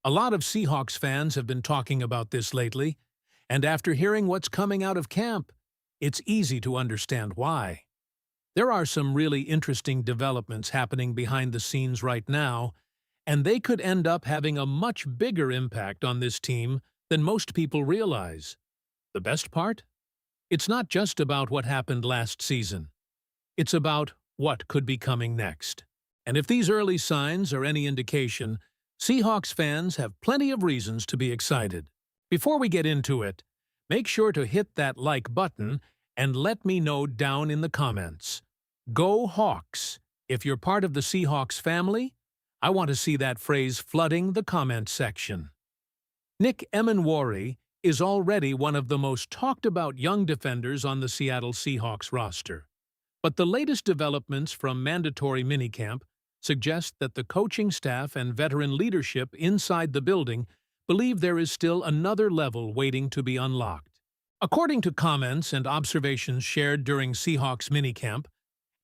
A lot of Seahawks fans have been talking about this lately, and after hearing what's coming out of camp, it's easy to understand why. There are some really interesting developments happening behind the scenes right now, and they could end up having a much bigger impact on this team than most people realize. The best part? It's not just about what happened last season. It's about what could be coming next. And if these early signs are any indication, Seahawks fans have plenty of reasons to be excited. Before we get into it, make sure to hit that like button and let me know down in the comments. Go Hawks! If you're part of the Seahawks family, I want to see that phrase flooding the comment section. Nick Emenwari is already one of the most talked about young defenders on the Seattle Seahawks roster. But the latest developments from mandatory minicamp suggest that the coaching staff and veteran leadership inside the building believe there is still another level waiting to be unlocked. According to comments and observations shared during Seahawks minicamp,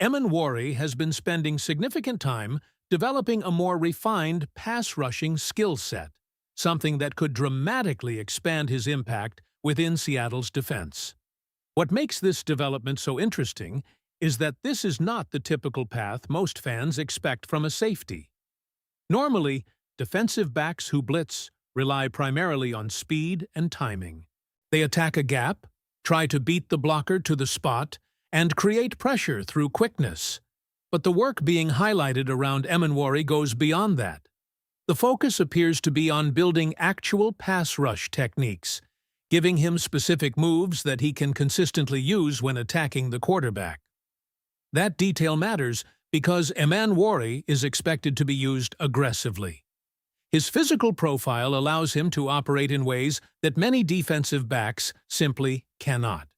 Emenwari has been spending significant time developing a more refined pass-rushing skill set, something that could dramatically expand his impact within Seattle's defense. What makes this development so interesting is that this is not the typical path most fans expect from a safety. Normally, defensive backs who blitz rely primarily on speed and timing. They attack a gap, try to beat the blocker to the spot, and create pressure through quickness. But the work being highlighted around Emenwari goes beyond that. The focus appears to be on building actual pass rush techniques, giving him specific moves that he can consistently use when attacking the quarterback. That detail matters because Emenwari is expected to be used aggressively. His physical profile allows him to operate in ways that many defensive backs simply cannot.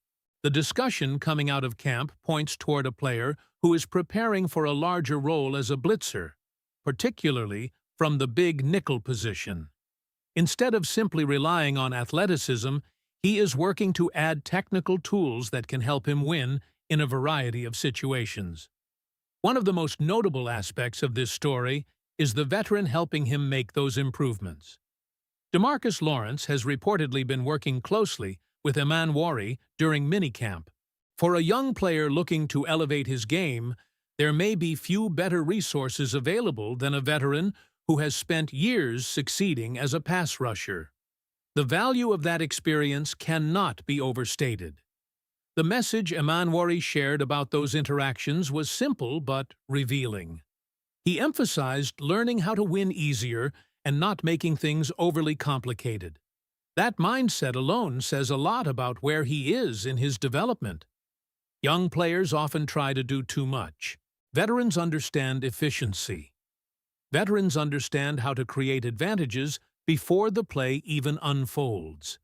The discussion coming out of camp points toward a player who is preparing for a larger role as a blitzer, particularly from the big nickel position. Instead of simply relying on athleticism, he is working to add technical tools that can help him win in a variety of situations. One of the most notable aspects of this story is the veteran helping him make those improvements. DeMarcus Lawrence has reportedly been working closely with Emenwari during minicamp. For a young player looking to elevate his game, there may be few better resources available than a veteran who has spent years succeeding as a pass rusher. The value of that experience cannot be overstated. The message Emenwari shared about those interactions was simple but revealing. He emphasized learning how to win easier and not making things overly complicated. That mindset alone says a lot about where he is in his development. Young players often try to do too much. Veterans understand efficiency. Veterans understand how to create advantages before the play even unfolds.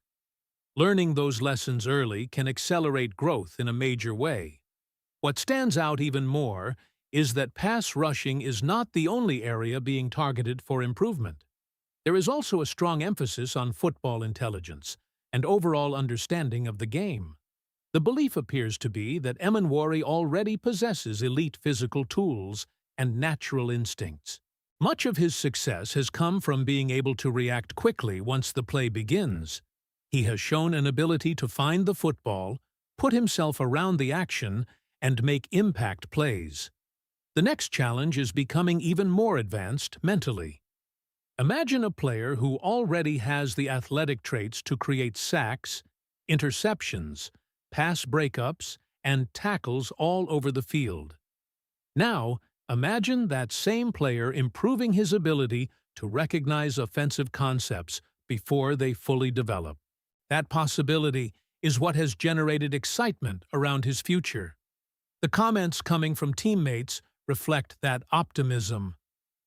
Learning those lessons early can accelerate growth in a major way. What stands out even more is that pass rushing is not the only area being targeted for improvement. There is also a strong emphasis on football intelligence and overall understanding of the game. The belief appears to be that Emenwari already possesses elite physical tools and natural instincts. Much of his success has come from being able to react quickly once the play begins. He has shown an ability to find the football, put himself around the action, and make impact plays. The next challenge is becoming even more advanced mentally. Imagine a player who already has the athletic traits to create sacks, interceptions, pass breakups, and tackles all over the field. Now, imagine that same player improving his ability to recognize offensive concepts before they fully develop. That possibility is what has generated excitement around his future. The comments coming from teammates reflect that optimism.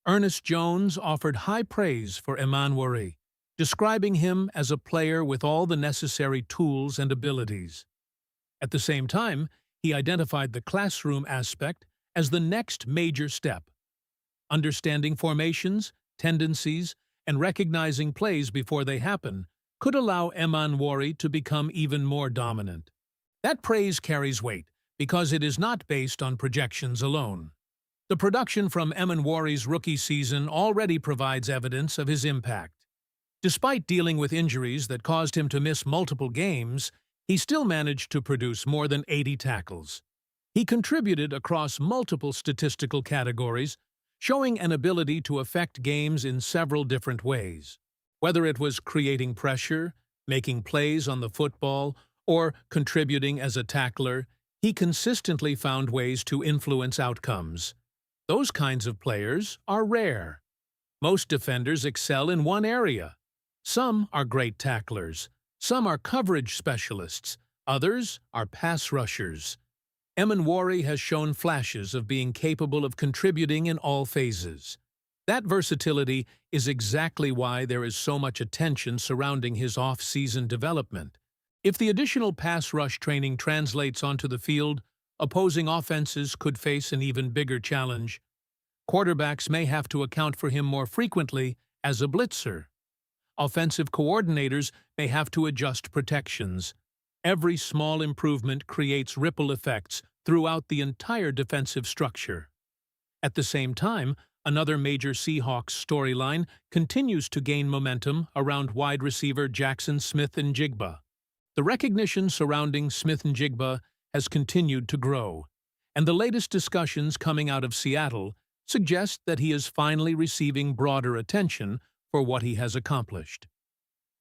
Ernest Jones offered high praise for Emenwari, describing him as a player with all the necessary tools and abilities. At the same time, he identified the classroom aspect as the next major step. Understanding formations, tendencies, and recognizing plays before they happen could allow Emenwari to become even more dominant. That praise carries weight because it is not based on projections alone. The production from Emenwari's rookie season already provides evidence of his impact. Despite dealing with injuries that caused him to miss multiple games, he still managed to produce more than 80 tackles. He contributed across multiple statistical categories, showing an ability to affect games in several different ways. Whether it was creating pressure, making plays on the football, or contributing as a tackler, he consistently found ways to influence outcomes. Those kinds of players are rare. Most defenders excel in one area. Some are great tacklers. Some are coverage specialists. Others are pass rushers. Emenwari has shown flashes of being capable of contributing in all phases. That versatility is exactly why there is so much attention surrounding his off-season development. If the additional pass rush training translates onto the field, opposing offenses could face an even bigger challenge. Quarterbacks may have to account for him more frequently as a blitzer. Offensive coordinators may have to adjust protections. Every small improvement creates ripple effects throughout the entire defensive structure. At the same time, another major Seahawks storyline continues to gain momentum around wide receiver Jaxon Smith-Njigba. The recognition surrounding Smith-Njigba has continued to grow, and the latest discussions coming out of Seattle suggest that he is finally receiving broader attention for what he has accomplished.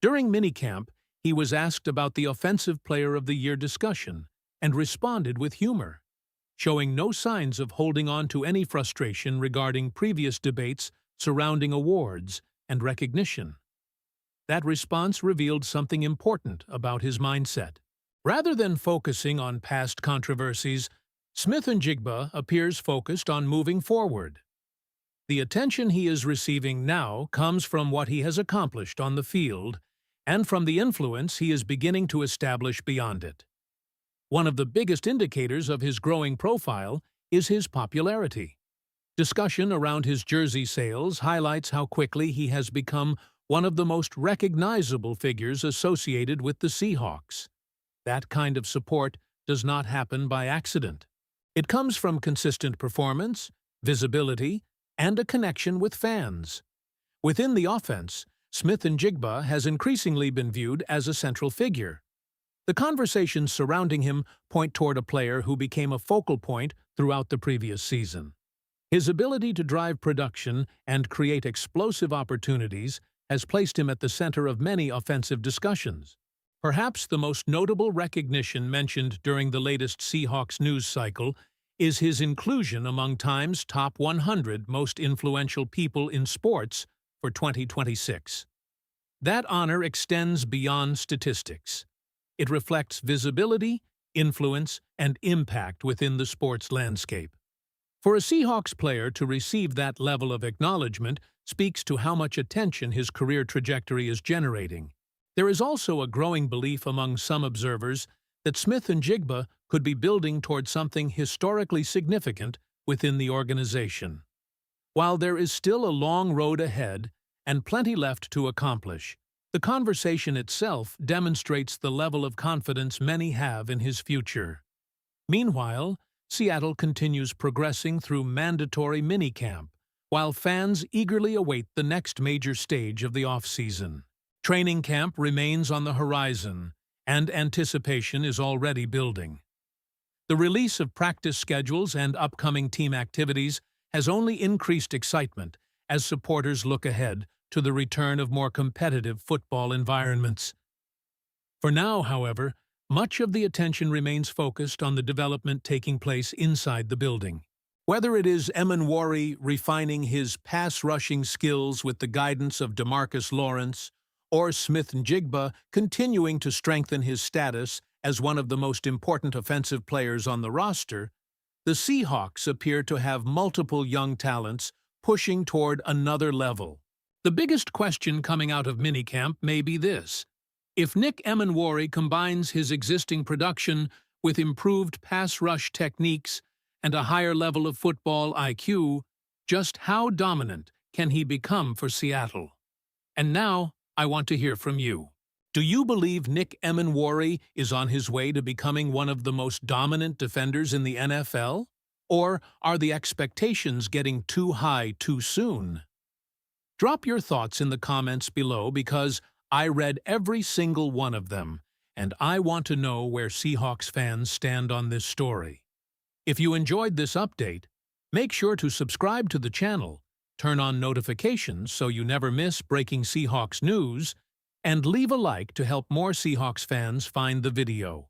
During minicamp, he was asked about the Offensive Player of the Year discussion and responded with humor, showing no signs of holding on to any frustration regarding previous debates surrounding awards and recognition. That response revealed something important about his mindset. Rather than focusing on past controversies, Smith-Njigba appears focused on moving forward. The attention he is receiving now comes from what he has accomplished on the field and from the influence he is beginning to establish beyond it. One of the biggest indicators of his growing profile is his popularity. Discussion around his jersey sales highlights how quickly he has become one of the most recognizable figures associated with the Seahawks. That kind of support does not happen by accident. It comes from consistent performance, visibility, and a connection with fans. Within the offense, Smith-Njigba has increasingly been viewed as a central figure. The conversations surrounding him point toward a player who became a focal point throughout the previous season. His ability to drive production and create explosive opportunities has placed him at the center of many offensive discussions. Perhaps the most notable recognition mentioned during the latest Seahawks news cycle is his inclusion among Time's top 100 most influential people in sports for 2026. That honor extends beyond statistics. It reflects visibility, influence, and impact within the sports landscape. For a Seahawks player to receive that level of acknowledgement speaks to how much attention his career trajectory is generating. There is also a growing belief among some observers that Smith-Njigba could be building toward something historically significant within the organization. While there is still a long road ahead and plenty left to accomplish, the conversation itself demonstrates the level of confidence many have in his future. Meanwhile, Seattle continues progressing through mandatory minicamp, while fans eagerly await the next major stage of the offseason. Training camp remains on the horizon, and anticipation is already building. The release of practice schedules and upcoming team activities has only increased excitement as supporters look ahead to the return of more competitive football environments. For now, however, much of the attention remains focused on the development taking place inside the building. Whether it is Emenwari refining his pass-rushing skills with the guidance of DeMarcus Lawrence, or Smith-Njigba continuing to strengthen his status as one of the most important offensive players on the roster, the Seahawks appear to have multiple young talents pushing toward another level. The biggest question coming out of minicamp may be this: if Nick Emenwari combines his existing production with improved pass rush techniques and a higher level of football IQ, just how dominant can he become for Seattle? And now, I want to hear from you. Do you believe Nick Emenwari is on his way to becoming one of the most dominant defenders in the NFL? Or are the expectations getting too high too soon? Drop your thoughts in the comments below because I read every single one of them, and I want to know where Seahawks fans stand on this story. If you enjoyed this update, make sure to subscribe to the channel, turn on notifications so you never miss breaking Seahawks news, and leave a like to help more Seahawks fans find the video.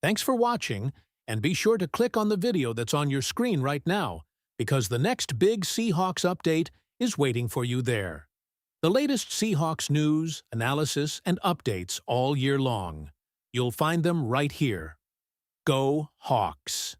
Thanks for watching, and be sure to click on the video that's on your screen right now, because the next big Seahawks update is waiting for you there. The latest Seahawks news, analysis, and updates all year long. You'll find them right here. Go Hawks!